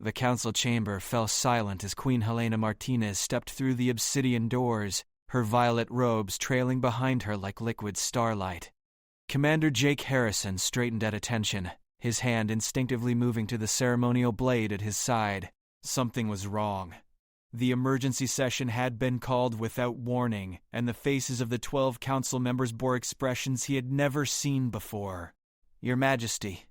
The council chamber fell silent as Queen Helena Martinez stepped through the obsidian doors, her violet robes trailing behind her like liquid starlight. Commander Jake Harrison straightened at attention, his hand instinctively moving to the ceremonial blade at his side. Something was wrong. The emergency session had been called without warning, and the faces of the 12 council members bore expressions he had never seen before. "Your Majesty."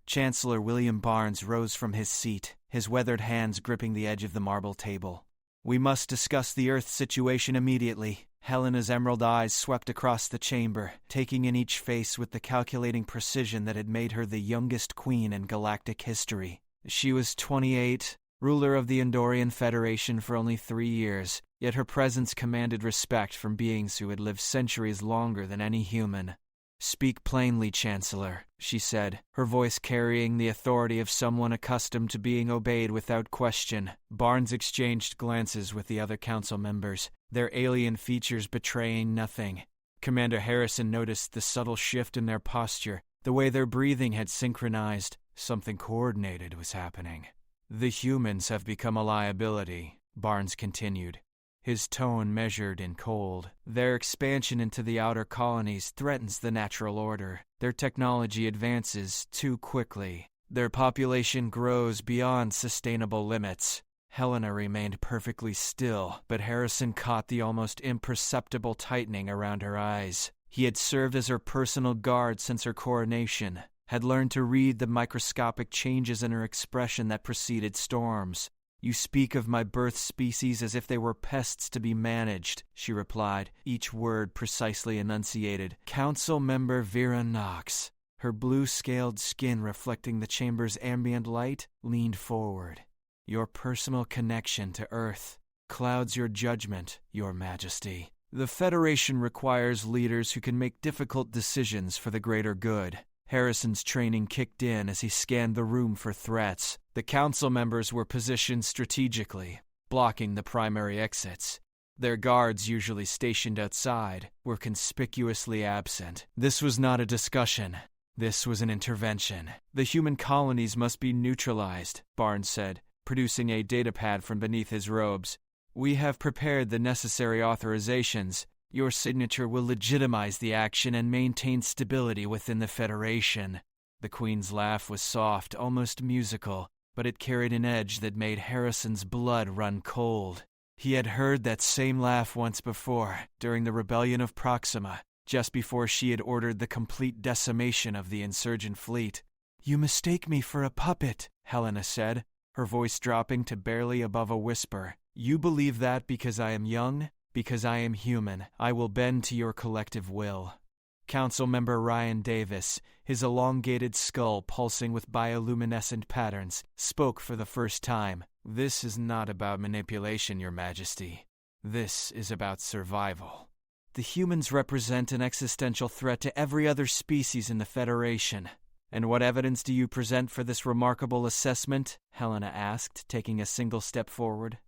Chancellor William Barnes rose from his seat, his weathered hands gripping the edge of the marble table. "We must discuss the Earth situation immediately." Helena's emerald eyes swept across the chamber, taking in each face with the calculating precision that had made her the youngest queen in galactic history. She was 28, ruler of the Andorian Federation for only 3 years, yet her presence commanded respect from beings who had lived centuries longer than any human. "Speak plainly, Chancellor," she said, her voice carrying the authority of someone accustomed to being obeyed without question. Barnes exchanged glances with the other council members, their alien features betraying nothing. Commander Harrison noticed the subtle shift in their posture, the way their breathing had synchronized. Something coordinated was happening. "The humans have become a liability," Barnes continued, his tone measured and cold. "Their expansion into the outer colonies threatens the natural order. Their technology advances too quickly. Their population grows beyond sustainable limits." Helena remained perfectly still, but Harrison caught the almost imperceptible tightening around her eyes. He had served as her personal guard since her coronation, had learned to read the microscopic changes in her expression that preceded storms. "You speak of my birth species as if they were pests to be managed," she replied, each word precisely enunciated. Council member Vera Knox, her blue-scaled skin reflecting the chamber's ambient light, leaned forward. "Your personal connection to Earth clouds your judgment, Your Majesty. The Federation requires leaders who can make difficult decisions for the greater good." Harrison's training kicked in as he scanned the room for threats. The council members were positioned strategically, blocking the primary exits. Their guards, usually stationed outside, were conspicuously absent. This was not a discussion. This was an intervention. "The human colonies must be neutralized," Barnes said, producing a datapad from beneath his robes. "We have prepared the necessary authorizations. Your signature will legitimize the action and maintain stability within the Federation." The Queen's laugh was soft, almost musical, but it carried an edge that made Harrison's blood run cold. He had heard that same laugh once before, during the rebellion of Proxima, just before she had ordered the complete decimation of the insurgent fleet. "You mistake me for a puppet," Helena said, her voice dropping to barely above a whisper. "You believe that because I am young? Because I am human, I will bend to your collective will." Council member Ryan Davis, his elongated skull pulsing with bioluminescent patterns, spoke for the first time. "This is not about manipulation, Your Majesty. This is about survival. The humans represent an existential threat to every other species in the Federation." "And what evidence do you present for this remarkable assessment?" Helena asked, taking a single step forward.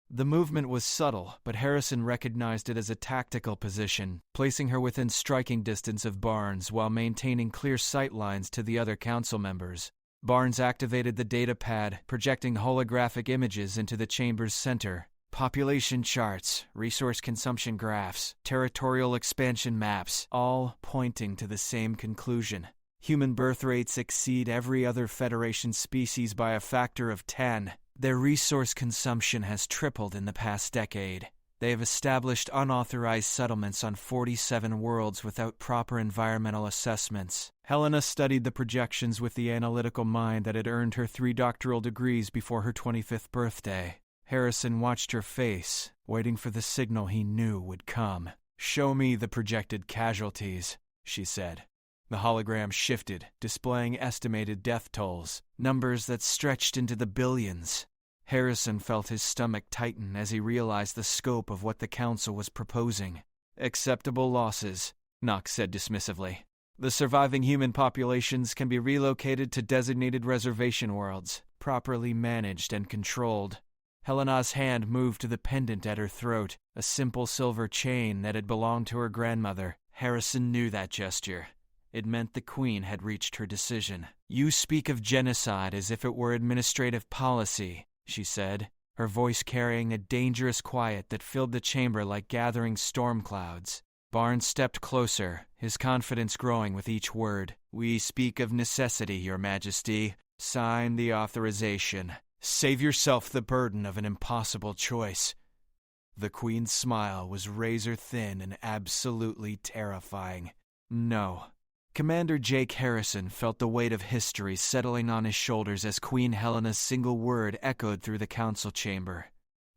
The movement was subtle, but Harrison recognized it as a tactical position, placing her within striking distance of Barnes while maintaining clear sight lines to the other council members. Barnes activated the datapad, projecting holographic images into the chamber's center. Population charts, resource consumption graphs, territorial expansion maps, all pointing to the same conclusion. Human birth rates exceed every other Federation species by a factor of 10. Their resource consumption has tripled in the past decade. They have established unauthorized settlements on 47 worlds without proper environmental assessments. Helena studied the projections with the analytical mind that had earned her 3 doctoral degrees before her 25th birthday. Harrison watched her face, waiting for the signal he knew would come. "Show me the projected casualties," she said. The hologram shifted, displaying estimated death tolls, numbers that stretched into the billions. Harrison felt his stomach tighten as he realized the scope of what the council was proposing. "Acceptable losses," Knox said dismissively. "The surviving human populations can be relocated to designated reservation worlds, properly managed and controlled." Helena's hand moved to the pendant at her throat, a simple silver chain that had belonged to her grandmother. Harrison knew that gesture. It meant the Queen had reached her decision. "You speak of genocide as if it were administrative policy," she said, her voice carrying a dangerous quiet that filled the chamber like gathering storm clouds. Barnes stepped closer, his confidence growing with each word. "We speak of necessity, Your Majesty. Sign the authorization. Save yourself the burden of an impossible choice." The Queen's smile was razor-thin and absolutely terrifying. "No." Commander Jake Harrison felt the weight of history settling on his shoulders as Queen Helena's single word echoed through the council chamber.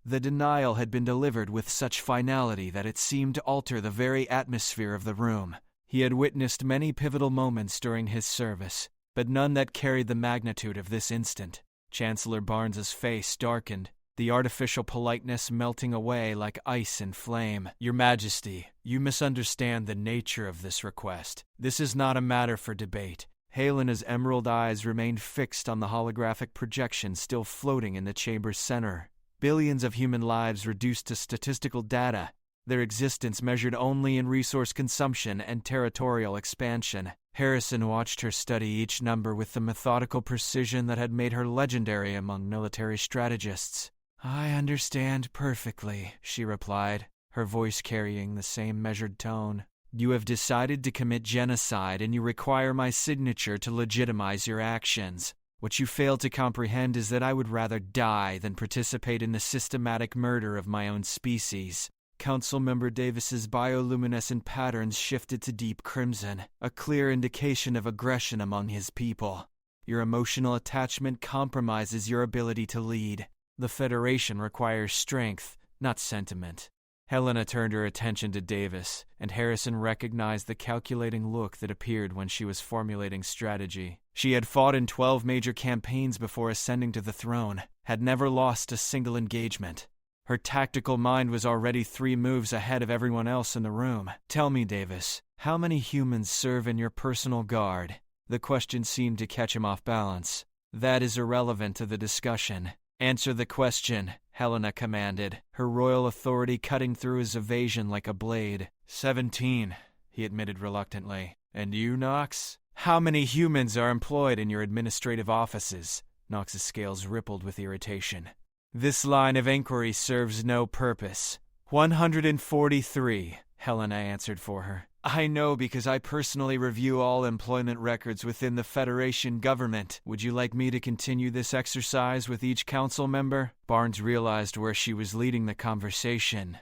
The denial had been delivered with such finality that it seemed to alter the very atmosphere of the room. He had witnessed many pivotal moments during his service, but none that carried the magnitude of this instant. Chancellor Barnes's face darkened, the artificial politeness melting away like ice and flame. "Your Majesty, you misunderstand the nature of this request. This is not a matter for debate." Helena's emerald eyes remained fixed on the holographic projection still floating in the chamber's center. Billions of human lives reduced to statistical data, their existence measured only in resource consumption and territorial expansion. Harrison watched her study each number with the methodical precision that had made her legendary among military strategists. "I understand perfectly," she replied, her voice carrying the same measured tone. "You have decided to commit genocide and you require my signature to legitimize your actions. What you fail to comprehend is that I would rather die than participate in the systematic murder of my own species." Councilmember Davis's bioluminescent patterns shifted to deep crimson, a clear indication of aggression among his people. "Your emotional attachment compromises your ability to lead. The Federation requires strength, not sentiment." Helena turned her attention to Davis, and Harrison recognized the calculating look that appeared when she was formulating strategy. She had fought in 12 major campaigns before ascending to the throne, had never lost a single engagement. Her tactical mind was already 3 moves ahead of everyone else in the room. "Tell me, Davis, how many humans serve in your personal guard?" The question seemed to catch him off balance. "That is irrelevant to the discussion. Answer the question," Helena commanded, her royal authority cutting through his evasion like a blade. 17, he admitted reluctantly. "And you, Knox? How many humans are employed in your administrative offices?" Knox's scales rippled with irritation. "This line of inquiry serves no purpose." 143, Helena answered for her. "I know because I personally review all employment records within the Federation government. Would you like me to continue this exercise with each council member?" Barnes realized where she was leading the conversation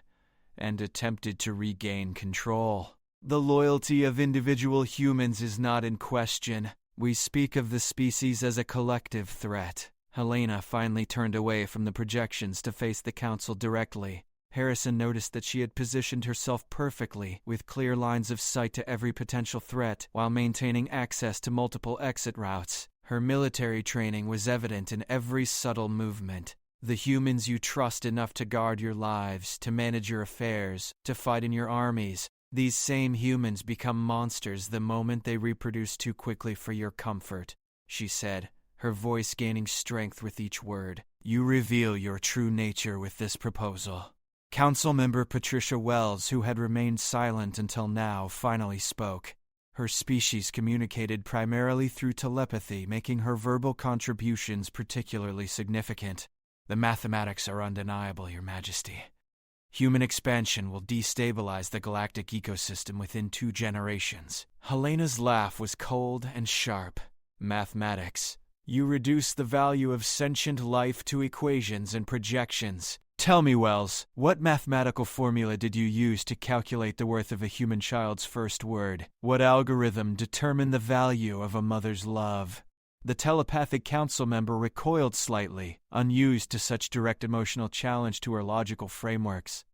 and attempted to regain control. "The loyalty of individual humans is not in question. We speak of the species as a collective threat." Helena finally turned away from the projections to face the council directly. Harrison noticed that she had positioned herself perfectly, with clear lines of sight to every potential threat, while maintaining access to multiple exit routes. Her military training was evident in every subtle movement. The humans you trust enough to guard your lives, to manage your affairs, to fight in your armies, these same humans become monsters the moment they reproduce too quickly for your comfort, she said, her voice gaining strength with each word. "You reveal your true nature with this proposal." Councilmember Patricia Wells, who had remained silent until now, finally spoke. Her species communicated primarily through telepathy, making her verbal contributions particularly significant. "The mathematics are undeniable, Your Majesty. Human expansion will destabilize the galactic ecosystem within 2 generations. Helena's laugh was cold and sharp. "Mathematics. You reduce the value of sentient life to equations and projections. Tell me, Wells, what mathematical formula did you use to calculate the worth of a human child's first word? What algorithm determined the value of a mother's love?" The telepathic council member recoiled slightly, unused to such direct emotional challenge to her logical frameworks.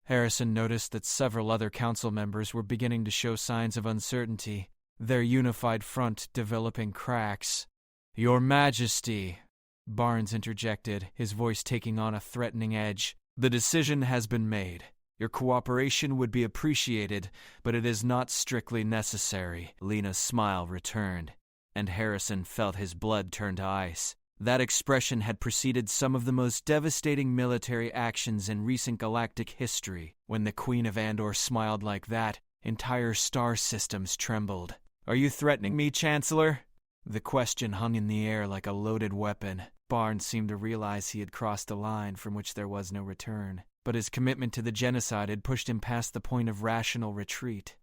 Harrison noticed that several other council members were beginning to show signs of uncertainty, their unified front developing cracks. "Your Majesty," Barnes interjected, his voice taking on a threatening edge, "the decision has been made. Your cooperation would be appreciated, but it is not strictly necessary." Lena's smile returned, and Harrison felt his blood turn to ice. That expression had preceded some of the most devastating military actions in recent galactic history. When the Queen of Andor smiled like that, entire star systems trembled. Are you threatening me, Chancellor? The question hung in the air like a loaded weapon. Barnes seemed to realize he had crossed a line from which there was no return, but his commitment to the genocide had pushed him past the point of rational retreat.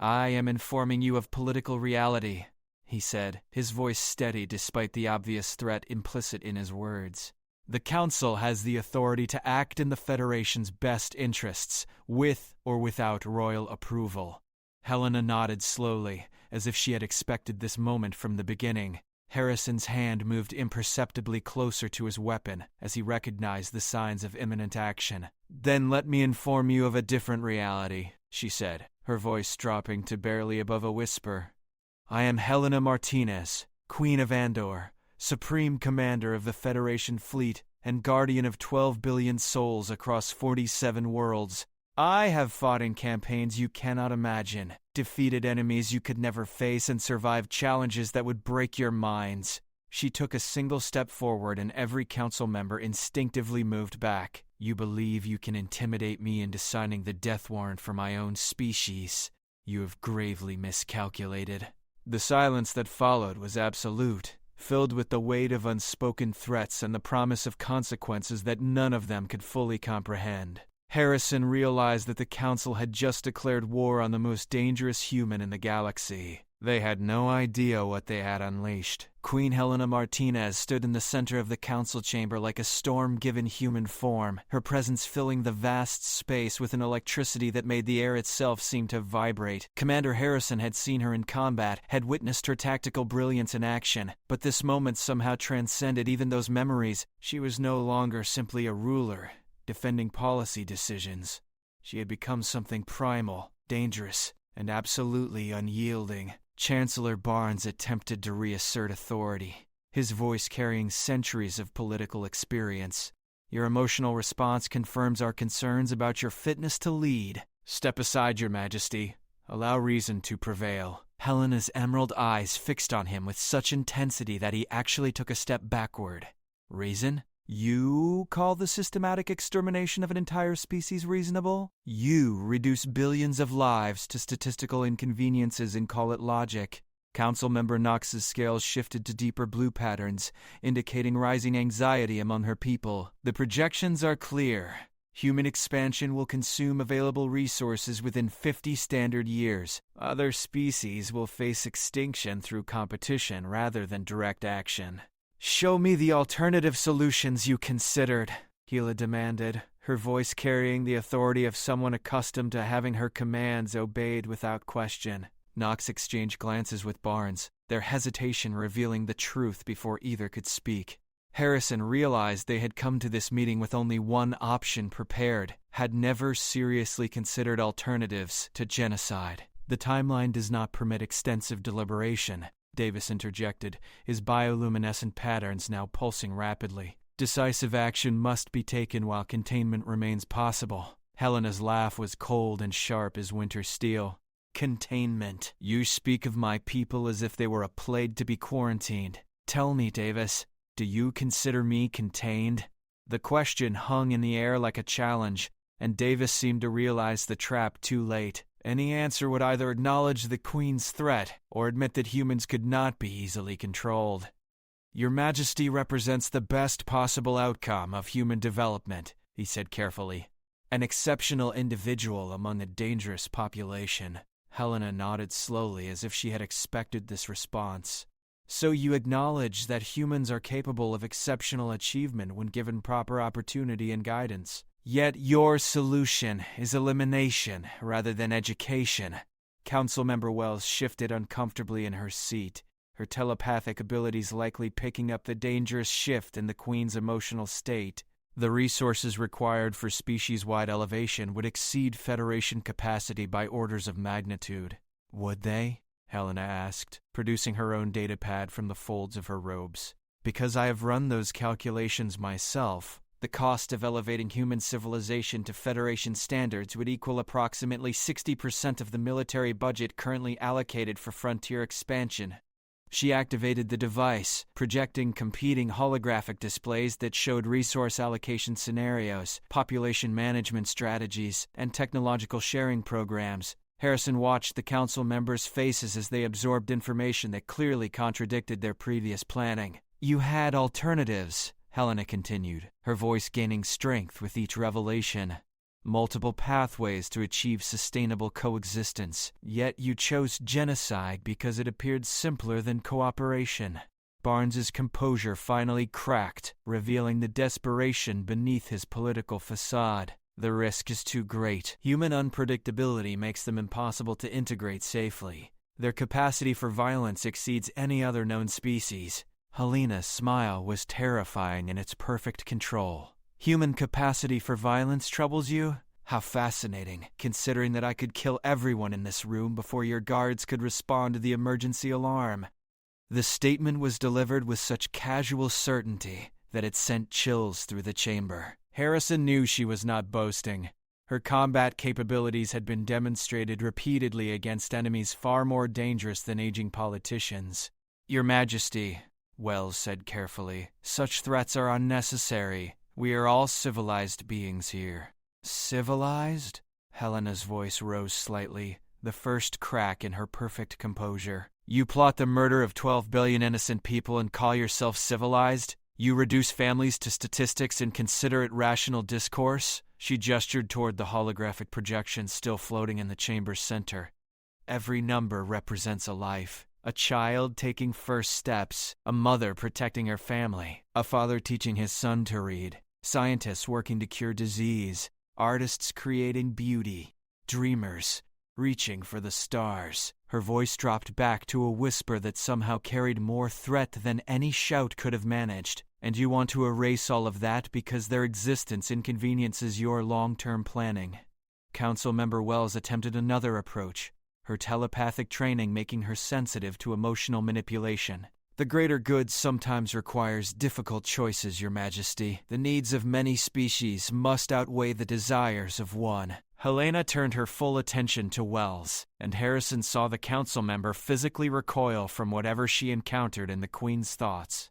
I am informing you of political reality, he said, his voice steady despite the obvious threat implicit in his words. The Council has the authority to act in the Federation's best interests, with or without royal approval. Helena nodded slowly, as if she had expected this moment from the beginning. Harrison's hand moved imperceptibly closer to his weapon as he recognized the signs of imminent action. Then let me inform you of a different reality, she said, her voice dropping to barely above a whisper. I am Helena Martinez, Queen of Andor, Supreme Commander of the Federation Fleet and Guardian of 12 billion souls across 47 worlds. I have fought in campaigns you cannot imagine, defeated enemies you could never face, and survived challenges that would break your minds. She took a single step forward and every council member instinctively moved back. You believe you can intimidate me into signing the death warrant for my own species. You have gravely miscalculated. The silence that followed was absolute, filled with the weight of unspoken threats and the promise of consequences that none of them could fully comprehend. Harrison realized that the Council had just declared war on the most dangerous human in the galaxy. They had no idea what they had unleashed. Queen Helena Martinez stood in the center of the council chamber like a storm given human form, her presence filling the vast space with an electricity that made the air itself seem to vibrate. Commander Harrison had seen her in combat, had witnessed her tactical brilliance in action, but this moment somehow transcended even those memories. She was no longer simply a ruler, defending policy decisions. She had become something primal, dangerous, and absolutely unyielding. Chancellor Barnes attempted to reassert authority, his voice carrying centuries of political experience. Your emotional response confirms our concerns about your fitness to lead. Step aside, Your Majesty. Allow reason to prevail. Helena's emerald eyes fixed on him with such intensity that he actually took a step backward. Reason? You call the systematic extermination of an entire species reasonable? You reduce billions of lives to statistical inconveniences and call it logic. Council member Knox's scales shifted to deeper blue patterns, indicating rising anxiety among her people. The projections are clear. Human expansion will consume available resources within 50 standard years. Other species will face extinction through competition rather than direct action. Show me the alternative solutions you considered, Gila demanded, her voice carrying the authority of someone accustomed to having her commands obeyed without question. Knox exchanged glances with Barnes, their hesitation revealing the truth before either could speak. Harrison realized they had come to this meeting with only one option prepared, had never seriously considered alternatives to genocide. The timeline does not permit extensive deliberation, Davis interjected, his bioluminescent patterns now pulsing rapidly. Decisive action must be taken while containment remains possible. Helena's laugh was cold and sharp as winter steel. Containment. You speak of my people as if they were a plague to be quarantined. Tell me, Davis, do you consider me contained? The question hung in the air like a challenge, and Davis seemed to realize the trap too late. Any answer would either acknowledge the Queen's threat or admit that humans could not be easily controlled. Your Majesty represents the best possible outcome of human development, he said carefully. An exceptional individual among a dangerous population. Helena nodded slowly as if she had expected this response. So you acknowledge that humans are capable of exceptional achievement when given proper opportunity and guidance. Yet your solution is elimination rather than education. Councilmember Wells shifted uncomfortably in her seat, her telepathic abilities likely picking up the dangerous shift in the Queen's emotional state. The resources required for species-wide elevation would exceed Federation capacity by orders of magnitude. Would they? Helena asked, producing her own datapad from the folds of her robes. Because I have run those calculations myself. The cost of elevating human civilization to Federation standards would equal approximately 60% of the military budget currently allocated for frontier expansion. She activated the device, projecting competing holographic displays that showed resource allocation scenarios, population management strategies, and technological sharing programs. Harrison watched the council members' faces as they absorbed information that clearly contradicted their previous planning. You had alternatives, Helena continued, her voice gaining strength with each revelation. Multiple pathways to achieve sustainable coexistence, yet you chose genocide because it appeared simpler than cooperation. Barnes's composure finally cracked, revealing the desperation beneath his political facade. The risk is too great. Human unpredictability makes them impossible to integrate safely. Their capacity for violence exceeds any other known species. Helena's smile was terrifying in its perfect control. Human capacity for violence troubles you? How fascinating, considering that I could kill everyone in this room before your guards could respond to the emergency alarm. The statement was delivered with such casual certainty that it sent chills through the chamber. Harrison knew she was not boasting. Her combat capabilities had been demonstrated repeatedly against enemies far more dangerous than aging politicians. Your Majesty, Wells said carefully, such threats are unnecessary. We are all civilized beings here. Civilized? Helena's voice rose slightly, the first crack in her perfect composure. You plot the murder of 12 billion innocent people and call yourself civilized? You reduce families to statistics and consider it rational discourse? She gestured toward the holographic projection still floating in the chamber's center. Every number represents a life. A child taking first steps, a mother protecting her family, a father teaching his son to read, scientists working to cure disease, artists creating beauty, dreamers reaching for the stars. Her voice dropped back to a whisper that somehow carried more threat than any shout could have managed. And you want to erase all of that because their existence inconveniences your long-term planning. Councilmember Wells attempted another approach, her telepathic training making her sensitive to emotional manipulation. The greater good sometimes requires difficult choices, Your Majesty. The needs of many species must outweigh the desires of one. Helena turned her full attention to Wells, and Harrison saw the council member physically recoil from whatever she encountered in the Queen's thoughts.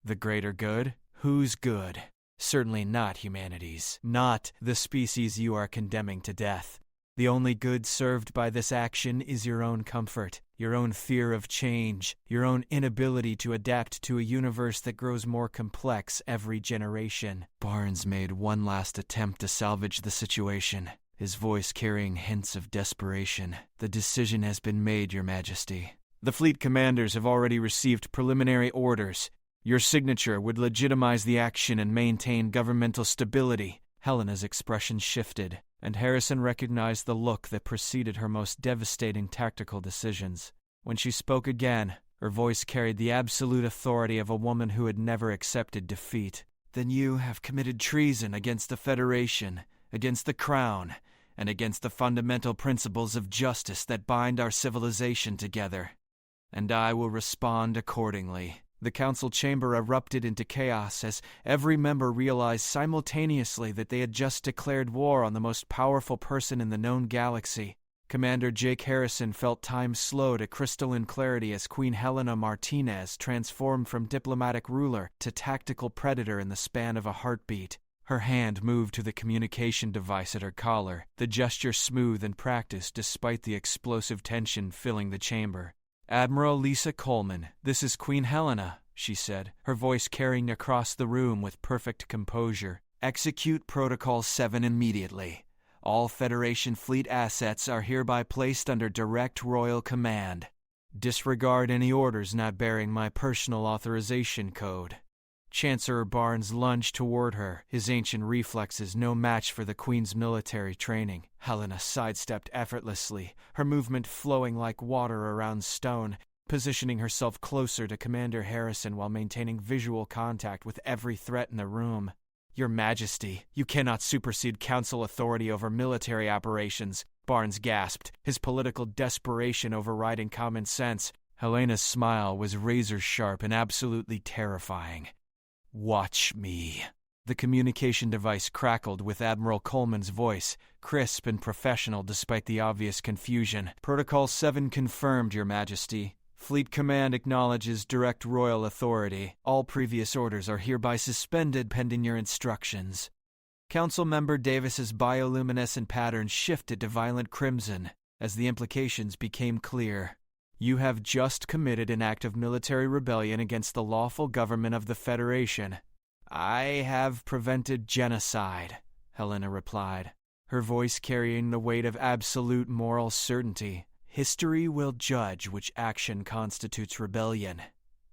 The greater good? Whose good? Certainly not humanity's. Not the species you are condemning to death. The only good served by this action is your own comfort, your own fear of change, your own inability to adapt to a universe that grows more complex every generation. Barnes made one last attempt to salvage the situation, his voice carrying hints of desperation. The decision has been made, Your Majesty. The fleet commanders have already received preliminary orders. Your signature would legitimize the action and maintain governmental stability. Helena's expression shifted, and Harrison recognized the look that preceded her most devastating tactical decisions. When she spoke again, her voice carried the absolute authority of a woman who had never accepted defeat. Then you have committed treason against the Federation, against the Crown, and against the fundamental principles of justice that bind our civilization together. And I will respond accordingly. The council chamber erupted into chaos as every member realized simultaneously that they had just declared war on the most powerful person in the known galaxy. Commander Jake Harrison felt time slow to crystalline clarity as Queen Helena Martinez transformed from diplomatic ruler to tactical predator in the span of a heartbeat. Her hand moved to the communication device at her collar, the gesture smooth and practiced despite the explosive tension filling the chamber. Admiral Lisa Coleman, this is Queen Helena, she said, her voice carrying across the room with perfect composure. Execute Protocol 7 immediately. All Federation fleet assets are hereby placed under direct royal command. Disregard any orders not bearing my personal authorization code. Chancellor Barnes lunged toward her, his ancient reflexes no match for the Queen's military training. Helena sidestepped effortlessly, her movement flowing like water around stone, positioning herself closer to Commander Harrison while maintaining visual contact with every threat in the room. Your Majesty, you cannot supersede Council authority over military operations, Barnes gasped, his political desperation overriding common sense. Helena's smile was razor-sharp and absolutely terrifying. Watch me. The communication device crackled with Admiral Coleman's voice, crisp and professional despite the obvious confusion. Protocol 7 confirmed, Your Majesty. Fleet Command acknowledges direct royal authority. All previous orders are hereby suspended pending your instructions. Council Member Davis's bioluminescent pattern shifted to violent crimson as the implications became clear. You have just committed an act of military rebellion against the lawful government of the Federation. I have prevented genocide, Helena replied, her voice carrying the weight of absolute moral certainty. History will judge which action constitutes rebellion.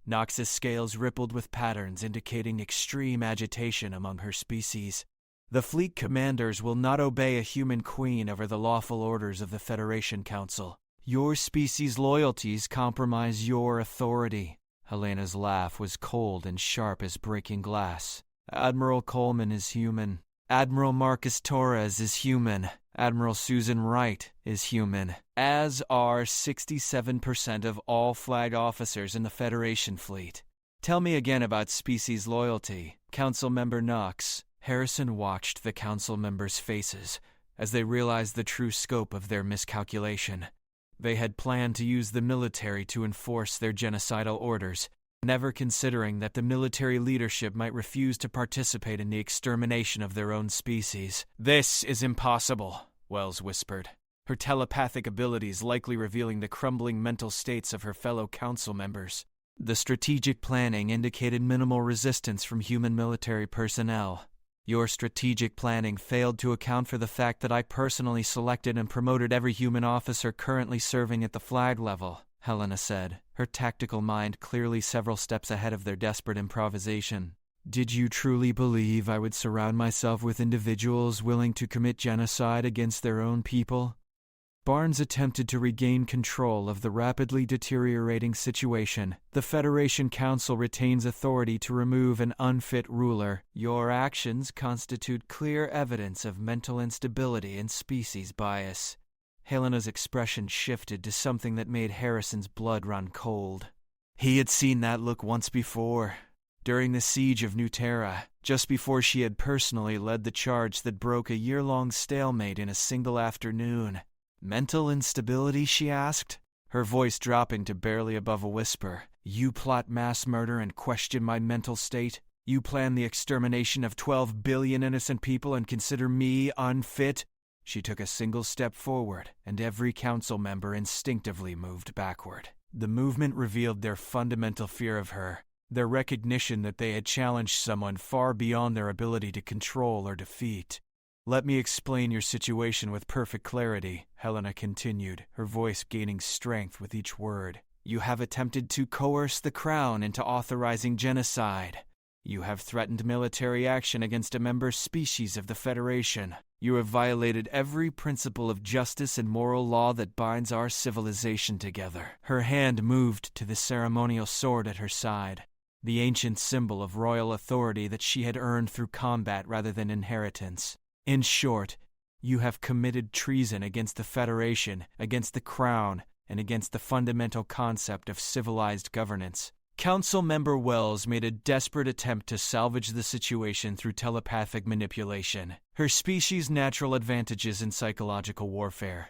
Nox's scales rippled with patterns indicating extreme agitation among her species. The fleet commanders will not obey a human queen over the lawful orders of the Federation Council. Your species' loyalties compromise your authority. Helena's laugh was cold and sharp as breaking glass. Admiral Coleman is human. Admiral Marcus Torres is human. Admiral Susan Wright is human, as are 67% of all flag officers in the Federation fleet. Tell me again about species loyalty, Council Member Knox. Harrison watched the council members' faces as they realized the true scope of their miscalculation. They had planned to use the military to enforce their genocidal orders, never considering that the military leadership might refuse to participate in the extermination of their own species. "This is impossible," Wells whispered, her telepathic abilities likely revealing the crumbling mental states of her fellow council members. The strategic planning indicated minimal resistance from human military personnel. Your strategic planning failed to account for the fact that I personally selected and promoted every human officer currently serving at the flag level, Helena said, her tactical mind clearly several steps ahead of their desperate improvisation. Did you truly believe I would surround myself with individuals willing to commit genocide against their own people? Barnes attempted to regain control of the rapidly deteriorating situation. The Federation Council retains authority to remove an unfit ruler. Your actions constitute clear evidence of mental instability and species bias. Helena's expression shifted to something that made Harrison's blood run cold. He had seen that look once before, during the siege of New Terra, just before she had personally led the charge that broke a year-long stalemate in a single afternoon. Mental instability, she asked, her voice dropping to barely above a whisper. You plot mass murder and question my mental state? You plan the extermination of 12 billion innocent people and consider me unfit? She took a single step forward, and every council member instinctively moved backward. The movement revealed their fundamental fear of her, their recognition that they had challenged someone far beyond their ability to control or defeat. Let me explain your situation with perfect clarity, Helena continued, her voice gaining strength with each word. You have attempted to coerce the Crown into authorizing genocide. You have threatened military action against a member species of the Federation. You have violated every principle of justice and moral law that binds our civilization together. Her hand moved to the ceremonial sword at her side, the ancient symbol of royal authority that she had earned through combat rather than inheritance. In short, you have committed treason against the Federation, against the Crown, and against the fundamental concept of civilized governance. Council Member Wells made a desperate attempt to salvage the situation through telepathic manipulation, her species' natural advantages in psychological warfare.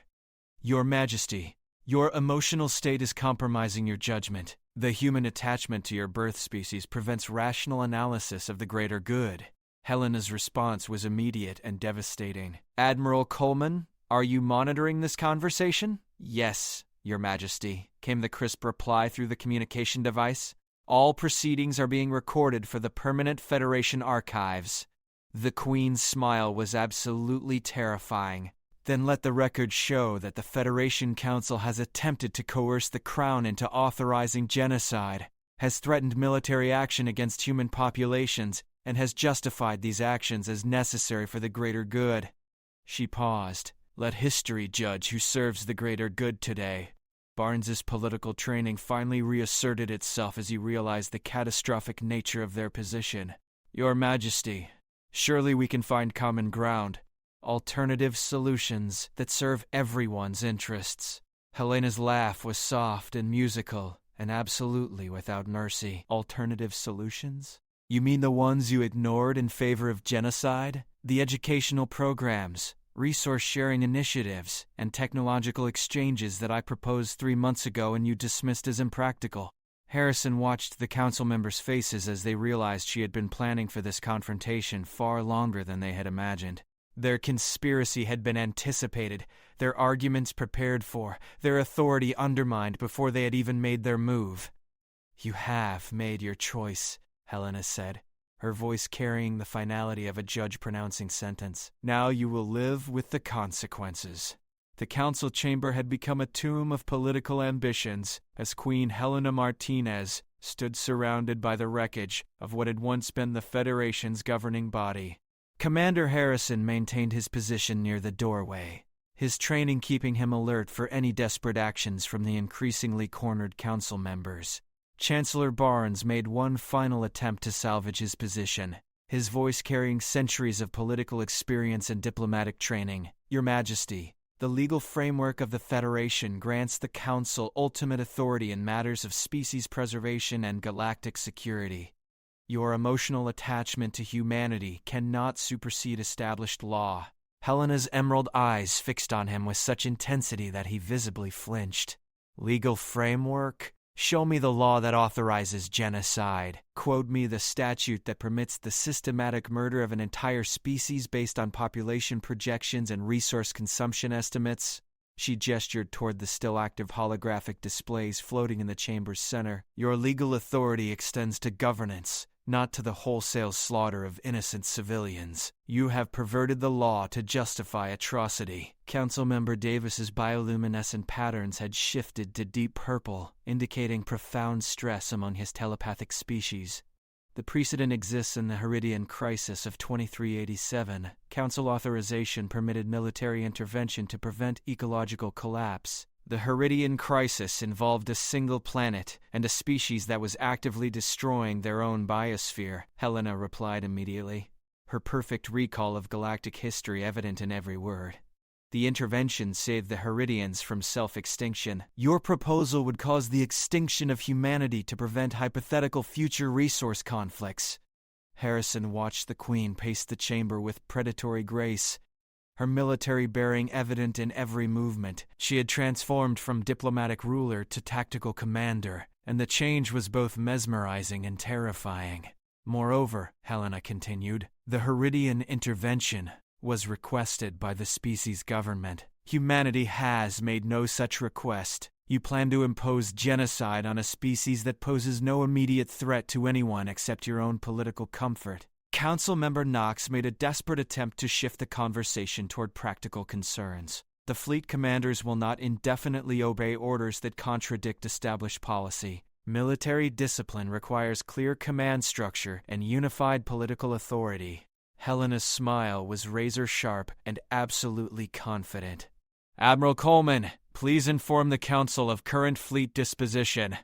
Your Majesty, your emotional state is compromising your judgment. The human attachment to your birth species prevents rational analysis of the greater good. Helena's response was immediate and devastating. Admiral Coleman, are you monitoring this conversation? Yes, Your Majesty, came the crisp reply through the communication device. All proceedings are being recorded for the permanent Federation archives. The Queen's smile was absolutely terrifying. Then let the record show that the Federation Council has attempted to coerce the Crown into authorizing genocide, has threatened military action against human populations, and has justified these actions as necessary for the greater good. She paused. Let history judge who serves the greater good today. Barnes's political training finally reasserted itself as he realized the catastrophic nature of their position. Your Majesty, surely we can find common ground. Alternative solutions that serve everyone's interests. Helena's laugh was soft and musical, and absolutely without mercy. Alternative solutions? You mean the ones you ignored in favor of genocide? The educational programs, resource-sharing initiatives, and technological exchanges that I proposed 3 months ago and you dismissed as impractical. Harrison watched the council members' faces as they realized she had been planning for this confrontation far longer than they had imagined. Their conspiracy had been anticipated, their arguments prepared for, their authority undermined before they had even made their move. "You have made your choice," Helena said, her voice carrying the finality of a judge pronouncing sentence. "Now you will live with the consequences." The council chamber had become a tomb of political ambitions as Queen Helena Martinez stood surrounded by the wreckage of what had once been the Federation's governing body. Commander Harrison maintained his position near the doorway, his training keeping him alert for any desperate actions from the increasingly cornered council members. Chancellor Barnes made one final attempt to salvage his position, his voice carrying centuries of political experience and diplomatic training. "Your Majesty, the legal framework of the Federation grants the Council ultimate authority in matters of species preservation and galactic security. Your emotional attachment to humanity cannot supersede established law." Helena's emerald eyes fixed on him with such intensity that he visibly flinched. "Legal framework? Show me the law that authorizes genocide. Quote me the statute that permits the systematic murder of an entire species based on population projections and resource consumption estimates." She gestured toward the still active holographic displays floating in the chamber's center. "Your legal authority extends to governance, not to the wholesale slaughter of innocent civilians. You have perverted the law to justify atrocity." Councilmember Davis's bioluminescent patterns had shifted to deep purple, indicating profound stress among his telepathic species. The precedent exists in the Heridian Crisis of 2387. Council authorization permitted military intervention to prevent ecological collapse. The Heridian Crisis involved a single planet and a species that was actively destroying their own biosphere, Helena replied immediately, her perfect recall of galactic history evident in every word. The intervention saved the Heridians from self-extinction. Your proposal would cause the extinction of humanity to prevent hypothetical future resource conflicts. Harrison watched the Queen pace the chamber with predatory grace, her military bearing evident in every movement. She had transformed from diplomatic ruler to tactical commander, and the change was both mesmerizing and terrifying. Moreover, Helena continued, the Heridian intervention was requested by the species government. Humanity has made no such request. You plan to impose genocide on a species that poses no immediate threat to anyone except your own political comfort. Councilmember Knox made a desperate attempt to shift the conversation toward practical concerns. The fleet commanders will not indefinitely obey orders that contradict established policy. Military discipline requires clear command structure and unified political authority. Helena's smile was razor-sharp and absolutely confident. "Admiral Coleman, please inform the Council of current fleet disposition."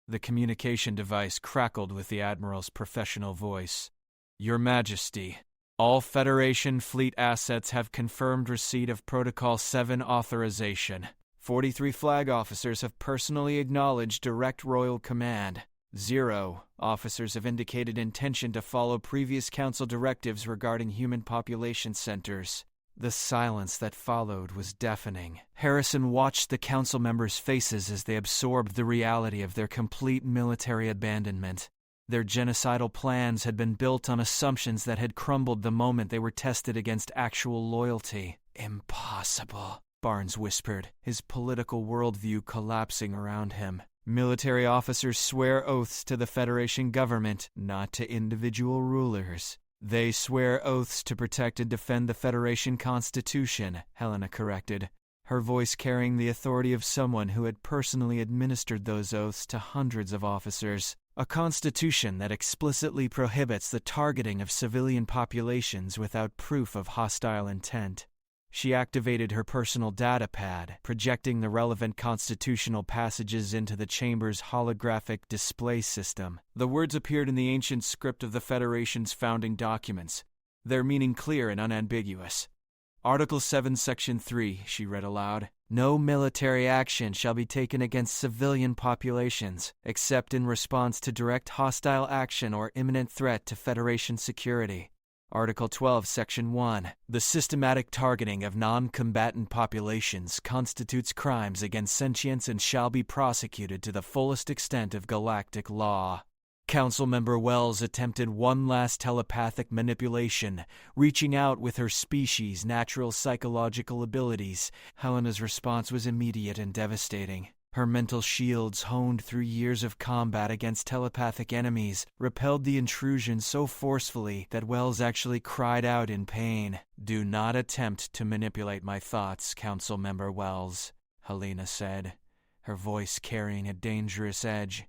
The communication device crackled with the Admiral's professional voice. "Your Majesty, all Federation fleet assets have confirmed receipt of Protocol 7 authorization. 43 flag officers have personally acknowledged direct royal command. 0 officers have indicated intention to follow previous council directives regarding human population centers." The silence that followed was deafening. Harrison watched the council members' faces as they absorbed the reality of their complete military abandonment. Their genocidal plans had been built on assumptions that had crumbled the moment they were tested against actual loyalty. "Impossible," Barnes whispered, his political worldview collapsing around him. "Military officers swear oaths to the Federation government, not to individual rulers." "They swear oaths to protect and defend the Federation Constitution," Helena corrected, her voice carrying the authority of someone who had personally administered those oaths to hundreds of officers. "A constitution that explicitly prohibits the targeting of civilian populations without proof of hostile intent." She activated her personal data pad, projecting the relevant constitutional passages into the chamber's holographic display system. The words appeared in the ancient script of the Federation's founding documents, their meaning clear and unambiguous. "Article 7, Section 3, she read aloud. "No military action shall be taken against civilian populations, except in response to direct hostile action or imminent threat to Federation security." Article 12, Section 1. "The systematic targeting of non-combatant populations constitutes crimes against sentience and shall be prosecuted to the fullest extent of galactic law." Councilmember Wells attempted one last telepathic manipulation, reaching out with her species' natural psychological abilities. Helena's response was immediate and devastating. Her mental shields, honed through years of combat against telepathic enemies, repelled the intrusion so forcefully that Wells actually cried out in pain. "Do not attempt to manipulate my thoughts, Councilmember Wells," Helena said, her voice carrying a dangerous edge.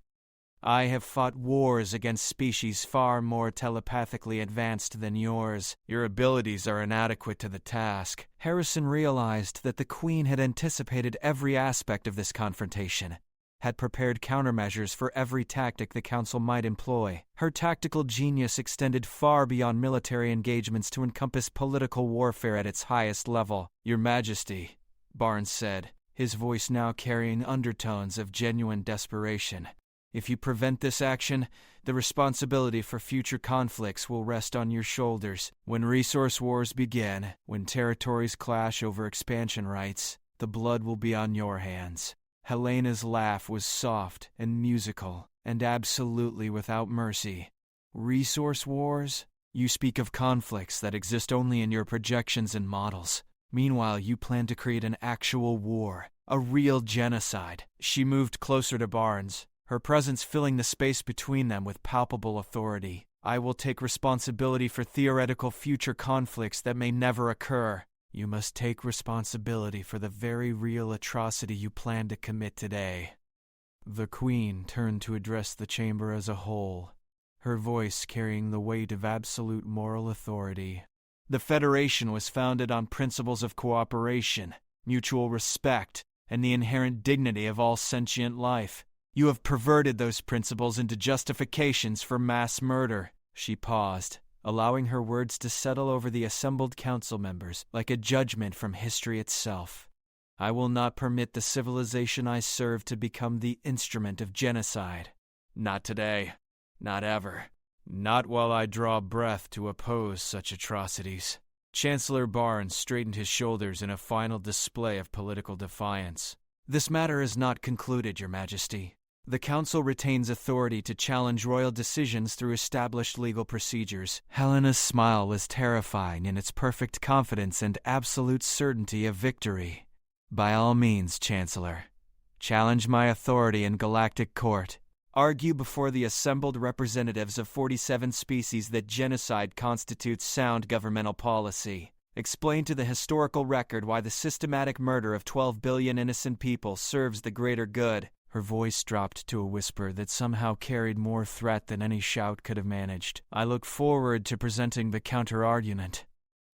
"I have fought wars against species far more telepathically advanced than yours. Your abilities are inadequate to the task." Harrison realized that the Queen had anticipated every aspect of this confrontation, had prepared countermeasures for every tactic the Council might employ. Her tactical genius extended far beyond military engagements to encompass political warfare at its highest level. "Your Majesty," Barnes said, his voice now carrying undertones of genuine desperation. "If you prevent this action, the responsibility for future conflicts will rest on your shoulders. When resource wars begin, when territories clash over expansion rights, the blood will be on your hands." Helena's laugh was soft and musical, and absolutely without mercy. "Resource wars? You speak of conflicts that exist only in your projections and models. Meanwhile, you plan to create an actual war, a real genocide." She moved closer to Barnes, her presence filling the space between them with palpable authority. "I will take responsibility for theoretical future conflicts that may never occur. You must take responsibility for the very real atrocity you plan to commit today." The Queen turned to address the chamber as a whole, her voice carrying the weight of absolute moral authority. "The Federation was founded on principles of cooperation, mutual respect, and the inherent dignity of all sentient life. You have perverted those principles into justifications for mass murder." She paused, allowing her words to settle over the assembled council members like a judgment from history itself. "I will not permit the civilization I serve to become the instrument of genocide. Not today. Not ever. Not while I draw breath to oppose such atrocities." Chancellor Barnes straightened his shoulders in a final display of political defiance. "This matter is not concluded, Your Majesty. The Council retains authority to challenge royal decisions through established legal procedures." Helena's smile was terrifying in its perfect confidence and absolute certainty of victory. "By all means, Chancellor. Challenge my authority in Galactic Court. Argue before the assembled representatives of 47 species that genocide constitutes sound governmental policy. Explain to the historical record why the systematic murder of 12 billion innocent people serves the greater good." Her voice dropped to a whisper that somehow carried more threat than any shout could have managed. "I look forward to presenting the counter-argument."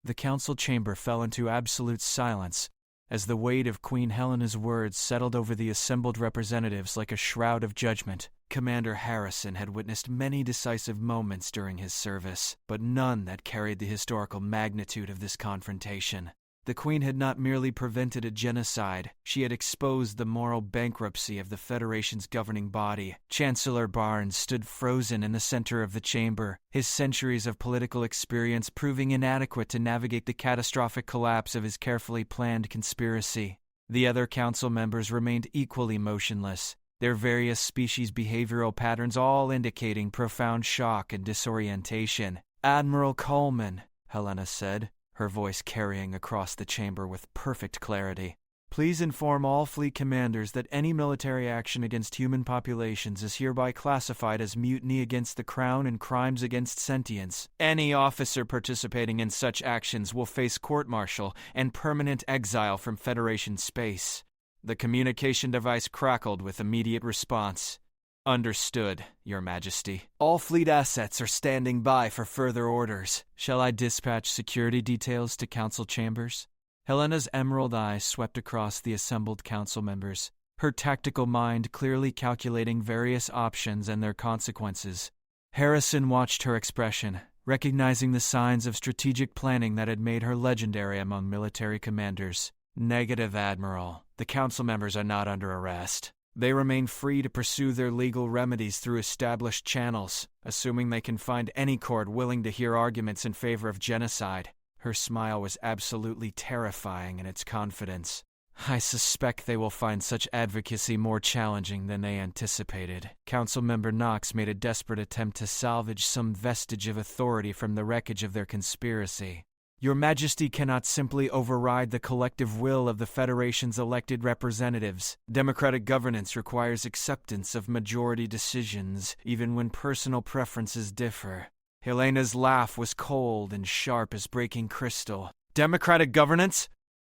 The council chamber fell into absolute silence as the weight of Queen Helena's words settled over the assembled representatives like a shroud of judgment. Commander Harrison had witnessed many decisive moments during his service, but none that carried the historical magnitude of this confrontation. The Queen had not merely prevented a genocide, she had exposed the moral bankruptcy of the Federation's governing body. Chancellor Barnes stood frozen in the center of the chamber, his centuries of political experience proving inadequate to navigate the catastrophic collapse of his carefully planned conspiracy. The other council members remained equally motionless, their various species' behavioral patterns all indicating profound shock and disorientation. "Admiral Coleman," Helena said, her voice carrying across the chamber with perfect clarity, "please inform all fleet commanders that any military action against human populations is hereby classified as mutiny against the Crown and crimes against sentience. Any officer participating in such actions will face court-martial and permanent exile from Federation space." The communication device crackled with immediate response. "Understood, Your Majesty. All fleet assets are standing by for further orders. Shall I dispatch security details to council chambers?" Helena's emerald eyes swept across the assembled council members, her tactical mind clearly calculating various options and their consequences. Harrison watched her expression, recognizing the signs of strategic planning that had made her legendary among military commanders. "Negative, Admiral. The council members are not under arrest. They remain free to pursue their legal remedies through established channels, assuming they can find any court willing to hear arguments in favor of genocide." Her smile was absolutely terrifying in its confidence. I suspect they will find such advocacy more challenging than they anticipated. Councilmember Knox made a desperate attempt to salvage some vestige of authority from the wreckage of their conspiracy. Your Majesty cannot simply override the collective will of the Federation's elected representatives. Democratic governance requires acceptance of majority decisions, even when personal preferences differ. Helena's laugh was cold and sharp as breaking crystal. Democratic governance?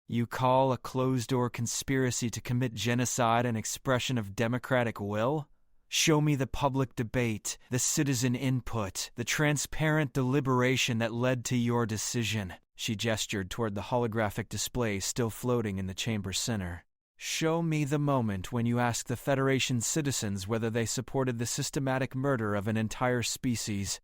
You call a closed-door conspiracy to commit genocide an expression of democratic will? Show me the public debate, the citizen input, the transparent deliberation that led to your decision. She gestured toward the holographic display still floating in the chamber center. Show me the moment when you asked the Federation citizens whether they supported the systematic murder of an entire species.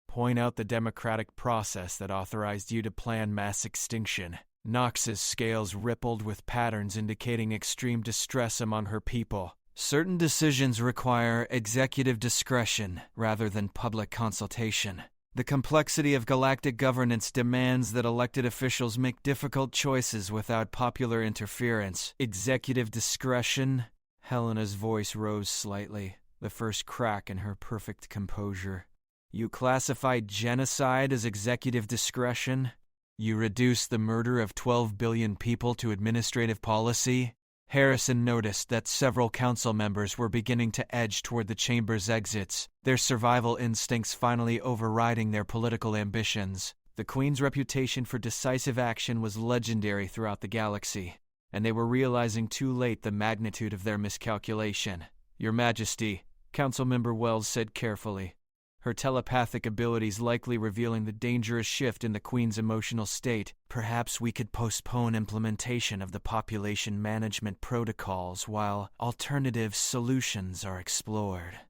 Point out the democratic process that authorized you to plan mass extinction. Knox's scales rippled with patterns indicating extreme distress among her people. Certain decisions require executive discretion rather than public consultation. The complexity of galactic governance demands that elected officials make difficult choices without popular interference. Executive discretion? Helena's voice rose slightly, the first crack in her perfect composure. You classify genocide as executive discretion? You reduce the murder of 12 billion people to administrative policy? Harrison noticed that several council members were beginning to edge toward the chamber's exits, their survival instincts finally overriding their political ambitions. The Queen's reputation for decisive action was legendary throughout the galaxy, and they were realizing too late the magnitude of their miscalculation. Your Majesty, Councilmember Wells said carefully, her telepathic abilities likely revealing the dangerous shift in the Queen's emotional state. Perhaps we could postpone implementation of the population management protocols while alternative solutions are explored.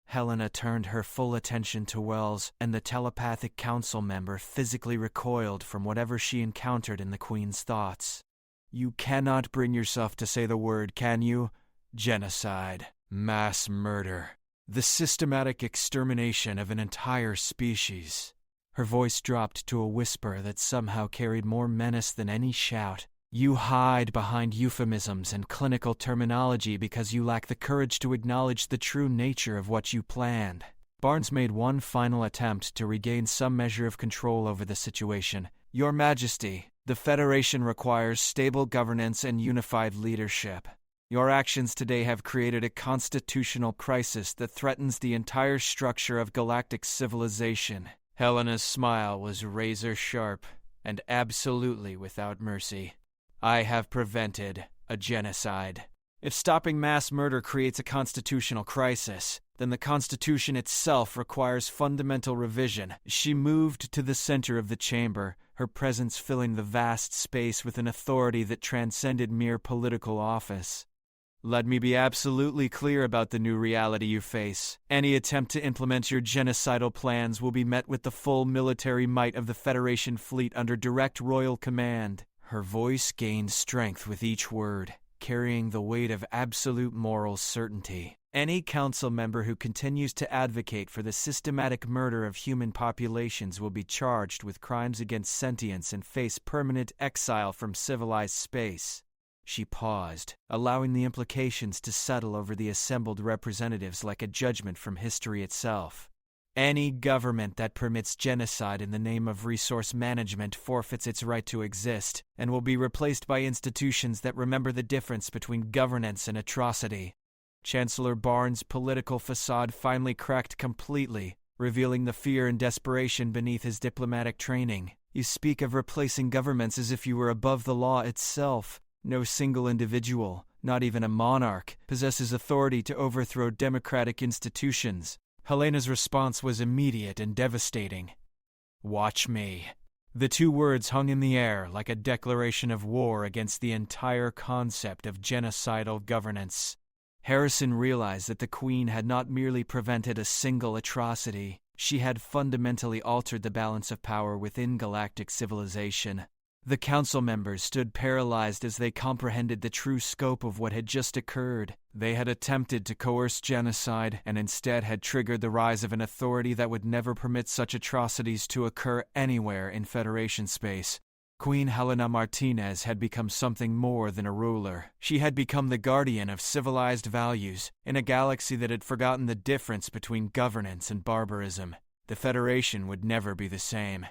Helena turned her full attention to Wells, and the telepathic council member physically recoiled from whatever she encountered in the Queen's thoughts. You cannot bring yourself to say the word, can you? Genocide. Mass murder. The systematic extermination of an entire species. Her voice dropped to a whisper that somehow carried more menace than any shout. You hide behind euphemisms and clinical terminology because you lack the courage to acknowledge the true nature of what you planned. Barnes made one final attempt to regain some measure of control over the situation. Your Majesty, the Federation requires stable governance and unified leadership. Your actions today have created a constitutional crisis that threatens the entire structure of galactic civilization. Helena's smile was razor-sharp and absolutely without mercy. I have prevented a genocide. If stopping mass murder creates a constitutional crisis, then the Constitution itself requires fundamental revision. She moved to the center of the chamber, her presence filling the vast space with an authority that transcended mere political office. Let me be absolutely clear about the new reality you face. Any attempt to implement your genocidal plans will be met with the full military might of the Federation fleet under direct royal command. Her voice gained strength with each word, carrying the weight of absolute moral certainty. Any council member who continues to advocate for the systematic murder of human populations will be charged with crimes against sentience and face permanent exile from civilized space. She paused, allowing the implications to settle over the assembled representatives like a judgment from history itself. Any government that permits genocide in the name of resource management forfeits its right to exist, and will be replaced by institutions that remember the difference between governance and atrocity. Chancellor Barnes' political facade finally cracked completely, revealing the fear and desperation beneath his diplomatic training. You speak of replacing governments as if you were above the law itself. No single individual, not even a monarch, possesses authority to overthrow democratic institutions. Helena's response was immediate and devastating. Watch me. The two words hung in the air like a declaration of war against the entire concept of genocidal governance. Harrison realized that the Queen had not merely prevented a single atrocity, she had fundamentally altered the balance of power within galactic civilization. The council members stood paralyzed as they comprehended the true scope of what had just occurred. They had attempted to coerce genocide and instead had triggered the rise of an authority that would never permit such atrocities to occur anywhere in Federation space. Queen Helena Martinez had become something more than a ruler. She had become the guardian of civilized values in a galaxy that had forgotten the difference between governance and barbarism. The Federation would never be the same.